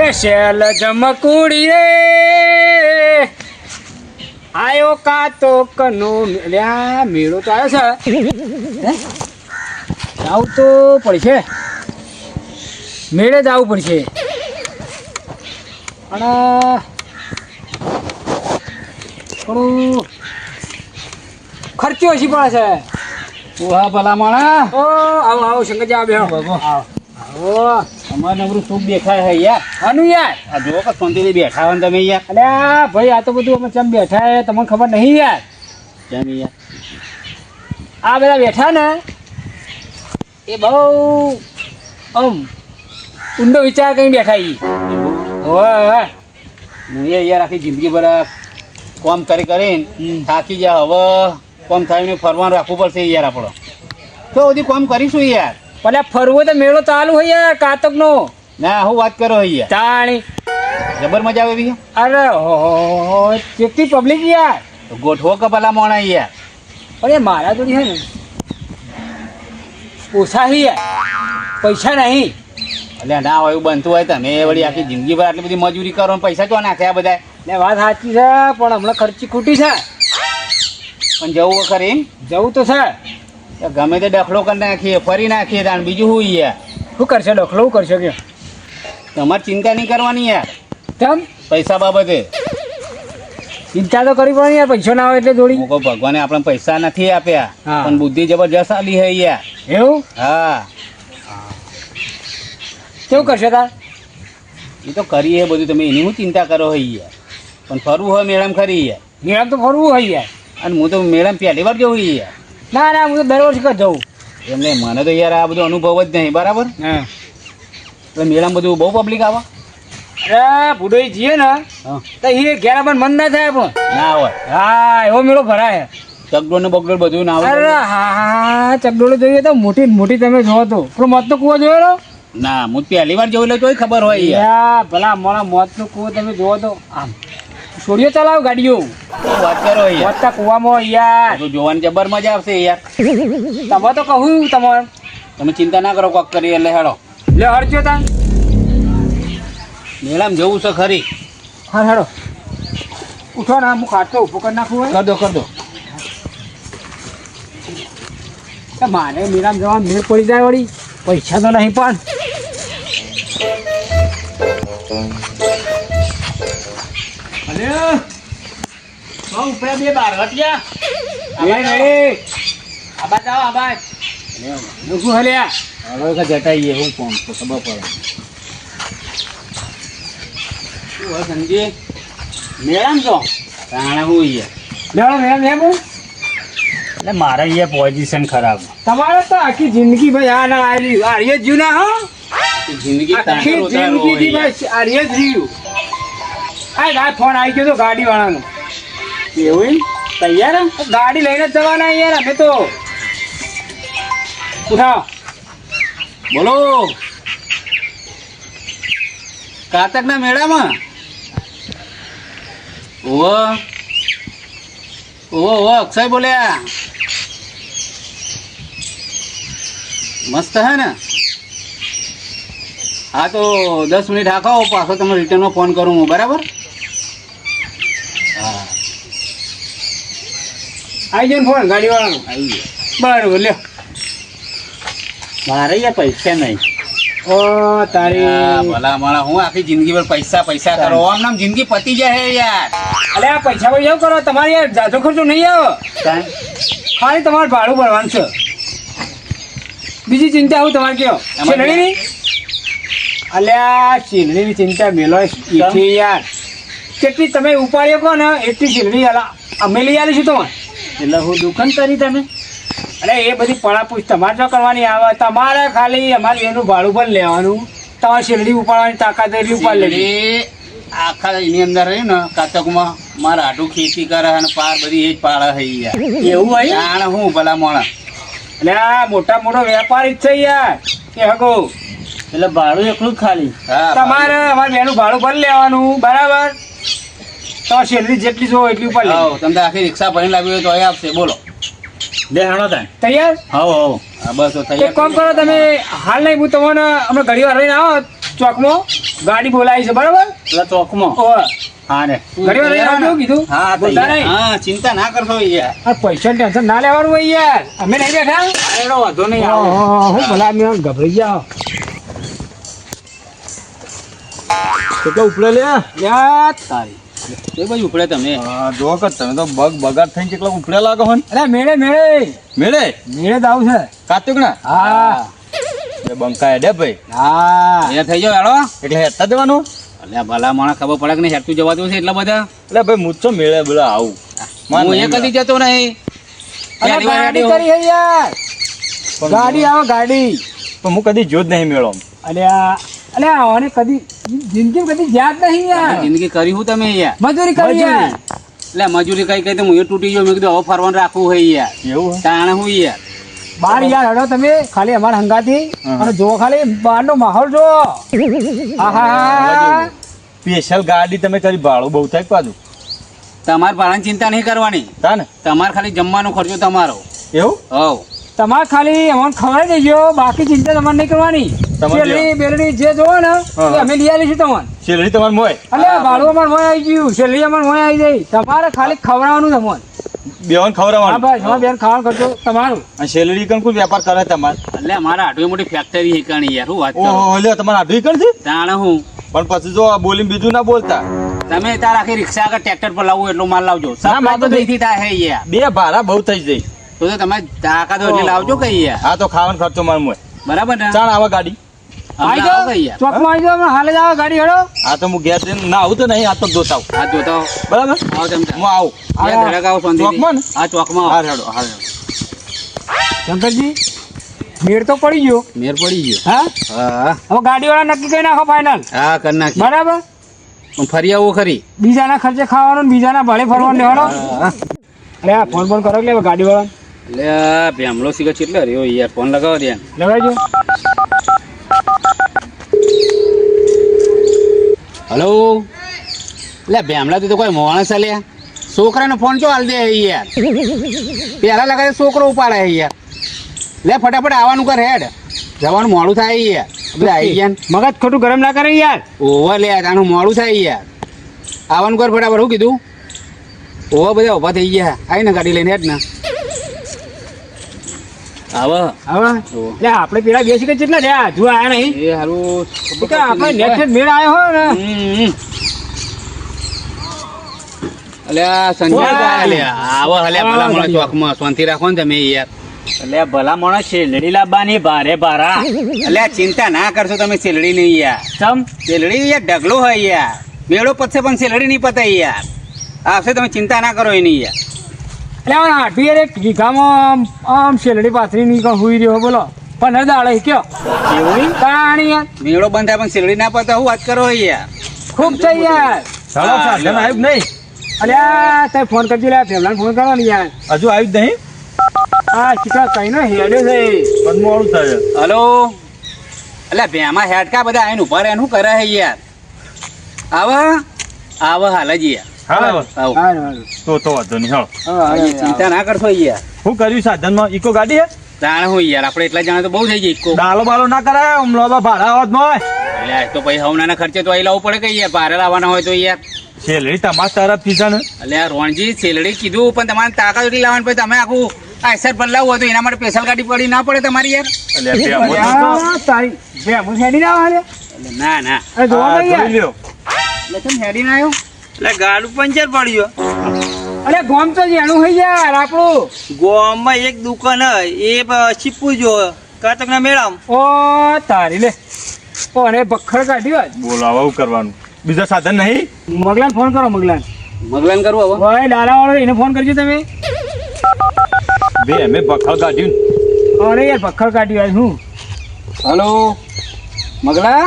એ shell જમકુડીએ આયો કાતો કનો લ્યા મેળો તો આવ્યો છે જાવું તો પડશે મેળે જવું પડશે અને થોડું ખર્ચો ઓછી પડે છે ઓહા ભલા માણા ઓ આવો આવો શંકરજી આવો બેહો આવો અમારે નબરું સુખ દેખાય છે યાર. આનું યાર આ જો કે શાંતિથી બેઠા હોય ને તમે યાર. અલ્યા ભાઈ આ તો બધું અમે ચમ બેઠા હે તમને ખબર નહીં યાર. કેમ યાર? આ બધા બેઠા ને એ બહુ આમ ઊંડો વિચાર કરીને બેઠા ઈ. ઓય હું યાર આખી જિંદગી ભરા કોમ કરીને થાકી જાય. હવે કોમ થઈને ફરવાનું રાખવું પડશે યાર આપણો. તો બધી કોમ કરીશું યાર. ભલે ફરવો તો મેળો ચાલુ હોય યાર કાતક નો. ના હું વાત કરો યાર. તાણી જબર મજા આવે એવી. અરે હો કેટલી પબ્લિક યાર. તો ગોઠવો કે ભલા મોણા યાર. અરે મારા જોડી હે ને ઓછા હી યાર પૈસા નહીં. એટલે ના હોય એવું બનતું હોય તમે વળી આખી જિંદગી ભર આટલી બધી મજૂરી કરો ને પૈસા ચો નાખ્યા બધા. ને વાત સાચી છે પણ હમણાં ખર્ચી ખૂટી છે. પણ જવું ખરી એમ જવું તો છે. તો ગમે તે ડખલો કરી નાખીએ ફરી નાખીએ તાણ બીજું શું યાર. શું કરશે ડખલો શું કરશે કે તમારે ચિંતા નહીં કરવાની યાર કેમ પૈસા બાબતે. ચિંતા તો કરવી પડે યાર પૈસા ના આવે એટલે જોડી. હું કહું ભગવાને આપણે પૈસા નથી આપ્યા હા. પણ બુદ્ધિ જબરજસ્ત આલી હે યાર. એવું હા કેવું કરશે તાર. એ તો કરીએ બધું તમે એની હું ચિંતા કરો હે યાર. પણ ફરવું હોય મેળામાં ખરી યાર. મેળામાં તો ફરવું હોય યાર. અને હું તો મેળામાં પહેલી વાર જવું યાર. ના ના હું તો દર વર્ષે જ જઉં. એમને મને તો યાર આ બધો અનુભવ જ નહીં બરાબર. હા એટલે મેળામાં બધું બહુ પબ્લિક આવે. અરે ભૂડોઈ જઈએ ને હા તો એ ઘેરા પણ મન ના થાય પણ. ના હોય હા એવો મેળો ભરાય. ચકડોળ ને બગડોળ બધું ના અરે આવે. હા ચકડોળો જોઈએ તો મોટી મોટી તમે જોવો તો પેલો મોતનો કૂવો જોયો ના હું પહેલી વાર જોઈ લે તોય ખબર હોય યાર. યાર ભલા મોણા મોતનો કૂવો તમે જોવો તો આમ છોડીઓ ચલાવો ગાડીઓ શું વાત કરો યાર. મોતના કૂવામાં યાર તો જોવાની જબર મજા આવશે યાર. તમે તો કહું તમારે તમે ચિંતા ના કરો કોક કરી એટલે હેડો લે હરજો તા મેળામાં જવું છે ખરી. હા હેડો ઉઠો ને હું ખાટતો ઉભો કરી નાખું હોય કર દો તો મારે મેળામાં જવા મેળ પડી જાય વળી પૈસા તો નહીં પણ ઉપડ્યા બે બાર હટ્યા. આબાદ આવો આબાદ શું હલ્યા હવે જટાઈએ હું કોમ તો ખબર પડે. શું હોય સંજી મેળામાં છો તાણે હું યાર. લેવડો મેમ એમ એટલે મારે અહીંયા પોઝિશન ખરાબ. તમારે તો આખી જિંદગી ભાઈ આ ના આર્યું આર્ય જ જીવ ના હો જિંદગી આખી જિંદગી બસ આર્ય જ જીવ. આ ના ફોન આવી ગયો તો ગાડી વાળાનો. એવું એમ તૈયાર ગાડી લઈને જ જવાના યાર અમે તો. ઉઠાવ બોલો કાતક ના મેળામાં ઓવો ઓવો ઓવો અક્ષય બોલ્યા મસ્ત હે ને. હા તો 10 મિનિટ રાખો પાછો તમે રિટર્નમાં ફોન કરું હું બરાબર. હા આવી જાય ને ફોન ગાડી વાળાનો. આવી ગયો. બરાબર લ્યો. મારે અહીંયા પૈસા નહીં. ઓ તારી ભલા મારા હું આખી જિંદગી પર પૈસા પૈસા કરો આમ નામ જિંદગી પતી જાય યાર. અલે આ પૈસા એવું કરો તમારે યાર જાજો ખર્ચો નહીં આવે ખાલી તમારે ભાડું ભરવાનું છે. બીજી ચિંતા આવું તમારે કયો શેરડીની. અલ્યા શેરડીની ચિંતા મેલો યાર કેટલી તમે ઉપાડ્યો કહો ને એટલી શેરડી અમે લઈ આવીશું તમારે. એટલે હું દુકાન કરી તમે. અરે એ બધી પડાપૂછ તમારે શું કરવાની આવે તમારે ખાલી અમારે એનું ભાડું પણ લેવાનું. તમારે શેરડી ઉપાડવાની તાકાત એટલી ઉપાડ લેવી. આખા એની અંદર રહ્યું ને કાતકમાં મારા આટું ખેતી કરે અને પાર બધી એ જ પાડે છે યાર. એવું હોય જાણે હું ભલા મોણા. એટલે આ મોટા મોટો વેપારી જ છે યાર એ હગો. એટલે ભાડું એકલું જ ખાલી. હા તમારે અમારે બેનું ભાડું ભરી લેવાનું બરાબર. તમારે શેરડી જેટલી જોવો એટલી ઉપર લે. તમે તો આખી રિક્ષા ભરીને લાવી હોય તો એ આપશે બોલો. લે હાણો તાન તૈયાર. હવ હા બસ તો એક કામ કરો તમે હાલ નહીં હું તમને અમે ઘડી વાર રહીને આવો ચોકમાં ગાડી બોલાવી છે બરાબર પેલા ચોકમાં ઓવે. હા ને ઘણી વાર એને આવજો કીધું હા બોલતા નહીં. હા ચિંતા ના કરશો યાર આ પૈસા ટેન્શન ના લેવાનું હોય યાર અમે નહીં બેઠા એનો વાંધો નહીં આવે ઓહો, હું ભલા અમે ગભરાઈ ગયા કેટલો ઉપડે લે યાર તારી એ બાજુ ઉપડે તમે જો કે તમે તો બગ બગાડ થઈને કેટલા ઉપડે લાગો હન અરે મેળે મેળે મેળે મેળે જ આવું છે કાતુક ના હા એ બંકાય ડે ભાઈ હા અહીંયા થઈ જાવ હેડો એટલે હેતા દેવાનું અલ્યા ભલા માણસ ખબર પડે કે નહીં હેરતું જવાતું છે એટલા બધા એટલે ભાઈ મુચ્છો મેળે બોલા આવું માન હું એ નહીં કદી જતો નહીં અરે પહેલી વાર ગાડી હેડ્યો. કરી છે યાર પણ ગાડી આવે ગાડી પણ હું કદી જો જ નહીં મેળો અલ્યા અલ્યા આને કદી જિંદગી કદી યાદ નહીં યાર જિંદગી કરી હું તમે યાર મજૂરી કરી યાર એટલે મજૂરી કઈ કઈ તો હું એ તૂટી ગયો મેં કીધું હવે ફરવાનું રાખવું હોય યાર એવું હે? તાણે હું યાર બાર યાર હડો તમે ખાલી અમારા હંગાથી અને જો ખાલી બહારનો માહોલ જો આહા સ્પેશિયલ ગાડી તમે કરી ભાડું બહુ થાય પાછું તમારે ભાડાની ચિંતા નહીં કરવાની તા ને તમારે ખાલી જમવાનો ખર્ચો તમારો એવું હવ તમારે ખાલી અમને ખવડાવી દેજો બાકી ચિંતા તમારે નહીં કરવાની તમારે શેરડી બેરડી જે જોવો ને હા. એ અમે લઈ આવીશું તમને શેરડી તમારે મોય એટલે ભાડું અમારે મોય આવી ગયું શેરડી અમારે મોય આવી જાય તમારે ખાલી ખવડાવવાનું તમને બેવન હા ખવડાવવાનું ભાઈ હા બેન ખાવાનું કરજો તમારું અને શેરડી કણ કોઈ વેપાર કરે તમારે એટલે મારા આટલી મોટી ફેક્ટરી હીકણી યાર હું વાત ઓહો કરું લ્યો તમારે આટલું કણ છે તાણે હું પણ પછી જો આ બોલીને બીજું ના બોલતા તમે તાર આખી રિક્ષા આગળ ટ્રેક્ટર પર લાવવું એટલો માલ લાવજો ના, સપ્લાય તો મારે તો દઈથી થાય હે યાર બે ભાડા બહુ થઈ જાય તો તમે તાકાત હોય એટલે લાવજો કઈ યાર હા તો ખાવાનો ખર્ચો માર મોય બરાબર ને ચાલ આવા ગાડી આવી હમણાં આવો કઈ જાઓ યાર ચોકમાં આવી જાઓ હમણાં હાલે જ આવો ગાડી હેડો આ તો હું ગેસ લઈને ના આવું તો નહીં આ તો જોતા આવું આ જોતા હો. બરાબર આવો તેમ હું આવું ત્યાં ધડક આવો શાંતિથી. ચોકમાં ને? હા ચોકમાં હા આવો. હેડો હા હેડો શંકરજી મેળ તો પડી ગયો મેર પડી ગયો હા હા હવે ગાડીવાળા નક્કી કરી નાખો ફાઇનલ હા કરી નાખી બરાબર પણ ફરી આવો ખરી બીજાના ખર્ચે ખાવાનું ને બીજાના ભાડે ફરવાનું હેડો અરે આ ફોન ફોન કરો એટલે ગાડીવાળા એટલે આ ભેમલો સિગર કેટલો રહ્યો યાર ફોન લગાવો દે લગાડજો હલો એટલે ભેમલા તો કોઈ માણસ આલ્યા છોકરાનો ફોન ચો હાલ દે યાર પેલા લગાડે છોકરો ઉપાડે યાર લે ફટાફટ આવવાનું કર હેડ જવાનું મોડું થાય યાર બધા આવી ગયા ને. મગજ ખોટું ગરમ ના કરે યાર ઓવર લે આનું મોડું થાય યાર આવવાનું કર ફટાફટ શું કીધું ઓવા બધા ઊભા થઈ ગયા આવી ને ગાડી લઈને હેડ ને આવ હવે એટલે આપણે પેલા બે શીખે કેટલા રહ્યા હજુ આયા નહીં એ હારું તો કે આપણે નેટ સેટ મેળ આવ્યો હોય ને અલ્યા સંજય આવો હલ્યા ભલા મોણા ચોકમાં શાંતિ રાખો ને તમે યાર એટલે ભલા માણસ શેરડી લાવવાની ભારે ભારા અલ્યા ચિંતા ના કરશો તમે સેલડી નહીં યાર સમ સેલડી યાર ઢગલો હોય યાર મેળો પતશે પણ સેલડી નહીં પતાય યાર આવશે તમે ચિંતા ના કરો એની યાર એટલે હવે આઠી યાર એક વીઘામાં આમ શેલડી પાથરી ની કણ હુઈ રહ્યો બોલો પણ દાડે કયો એવું કાણી યાર મેળો બંધ થાય પણ સેલડી ના પતા હું વાત કરો યાર ખૂબ છે યાર ચાલો સાધન આવ્યું જ નહીં અલ્યા તે ફોન કરજો લે પેલા ફોન કરો ને યાર હજુ આવ્યું જ નહીં આ શીખા કઈ નો હેડ્યો છે પણ મોડું થાય હલો અલ્યા ભેમાં હેડકા બધા આવીને ઉભા રહે શું કરે છે યાર આવ હાલ જ યાર હા આવો હારું, હારું. તો વાંધો નહીં હાલો ચિંતા ના કરશો યાર શું કર્યું સાધનમાં ઈકો ગાડી હે જાણે હું યાર આપણે એટલા જણા તો બહુ થઈ જાય ઇકો ડાલો બાલો ના કરાય આમ લોબા ભાડા આવત મોય અલ્યા તો પછી હવનાના ખર્ચે તો અહીં લાવવું પડે કે યાર ભારે લાવવાના હોય તો યાર શેરડી તમારા તરફથી છે ને અલ્યા રોણજી સેલડી કીધું પણ તમારે તાકાત એટલી લાવવાની પછી તમે આખું આઈસર બદલાવવું હોય તો એના માટે સ્પેશિયલ ગાડી પડી ના પડે તમારી યાર એટલે બે મોટું અલ્યા, તારી બે હું હેડી ના આવે એટલે ના ના અરે જોવા હા, નહીં જોઈ યાર લ્યો. એટલે કેમ હેડી ના આવ્યો એટલે ગાડું પંચર પડ્યો અરે ગોમ તો જેનું હોય યાર આપણું ગોવામાં એક દુકાન હે એ છીપવું જો કાતકના મેળામ ઓ તારી લે ઓને બખડ કાઢ્યો બોલો હવે શું કરવાનું બીજા સાધન નહીં મગલાન ફોન કરો મગલાન મગલાન કરવું હવે ઓય ડાલા વાળો એને ફોન કરજો તમે બે અમે બખલ કાઢ્યું અરે યાર બખડ કાઢ્યો આજ હું હલો મગલા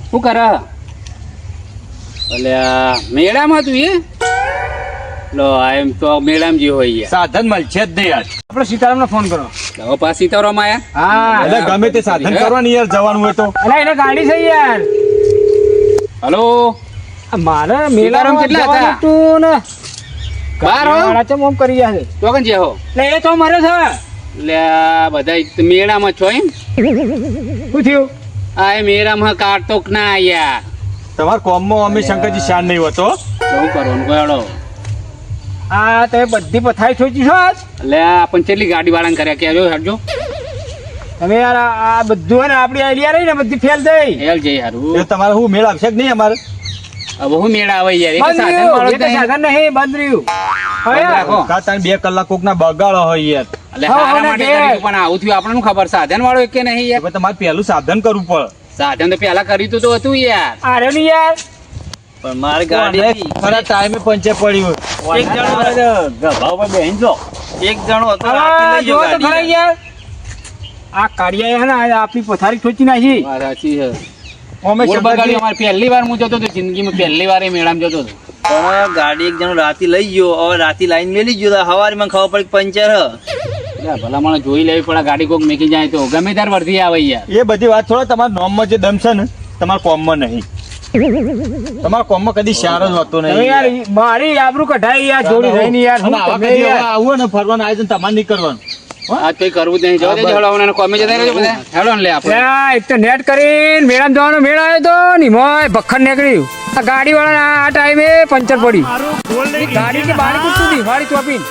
શું કરે અલ્યા મેળામાં તું એ લો એમ તો મેળામાં જે હોય યાર સાધન મળશે જ નહીં યાર આપણે સીતારામને ફોન કરો હવે પાછી સીતારામ આયા હા એટલે ગમે તે સાધન કરવાનું યાર જવાનું હોય તો અરે એને ગાડી છે યાર હલો આ મારે સીતારામ મેલામાં કેટલા જવાનું હતા? હતું ને બાર હો? ગાડીવાળા ચમ ઓમ કરી ગયા છે તો કન જે હો એટલે એ તો મરે છે એટલે આ બધા મેળામાં છો એમ શું થયું આ એ મેરામાં કાઢતો કે ના યાર તમારા કોમમાં અમે શંકરજી શાન નહીં હોતો. શું કરવાનું કોયડો આ તમે બધી પથારી ઠોચી છો આજ? એટલે આપણ કેટલી ગાડી વાળાને કર્યા કેજો હટજો તમે યાર આ બધું હે ને આપણી આઈડિયા રહી ને બધી ફેલ થઈ. હેલ જઈ હારું એ તમારે શું મેળ આવશે કે નહીં અમારે? હવે હું મેળ આવે યાર એક બંધ સાધન વાળો રહ્યું, એક સાધન નહીં, બંધ રહ્યું. હવે બંધ રાખો. કા તાણ 2 કલાક કોકના બગાડો હોય યાર. એટલે હા, હારા હા, માટે ને કર્યું પણ આવું થયું આપણને શું ખબર સાધન વાળો એક કે નહીં યાર હવે તમારે પહેલું સાધન કરવું પડે. સાધન તો પેલા કર્યું તો હતું યાર આ રહ્યું ને યાર. પણ મારી ગાડી ખરા ટાઈમે પંચર પડ્યું. એક જણો ગભા ઉપર બેહીને જો. એક જણો હતો હવે રાતે લઈ જુઓ ગયો તો ખરા ગાડી. યાર. આ કાળિયાએ હે ને આ આપણી પથારી ઠોચી નાખી. વાત સાચી છે અમે મૂળ બગાડી શંકરજી અમારે પહેલી વાર હું જતો હતો જિંદગીમાં પહેલી વાર એ મેળામાં જતો હતો પણ ગાડી એક જણો રાતે લઈ ગયો, હવે રાતે લાઈન મેલી ગયો તો હવારમાં ખબર પડી કે પંચર હ. એટલે ભલા મને જોઈ લેવી પડે ગાડી કોક મેકી જાય તો ગમે ત્યારે વર્ધી આવે યાર એ બધી વાત છોડો, તમારા નોમમાં જે દમ છે ને તમારા કોમમાં નહીં. તમારા કોમમાં કદી શાર જ હોતો તમે નહીં. યાર મારી આબરૂ કઢાઈ યાર જોડી રહીને યાર. અને હું આવા તમે કદી યાર. હવે આવું હોય ને ફરવાનું આયોજન તમારે નહીં કરવાનું. આજ કઈ કરવું જ નહીં જવા દેજો હેડો મને કોમે જતા રહેજો બધા હેડો ને લે આપણે ત્યાં એક તો નેટ કરીને મેળામાં જવાનો મેળ આવ્યો તો નિમોય ભખર નીકળ્યું. આ ગાડી વાળા આ ટાઈમે પંચર પડી. ગાડી કે બારી કૂદતું હતી, વાળી ચોપીને.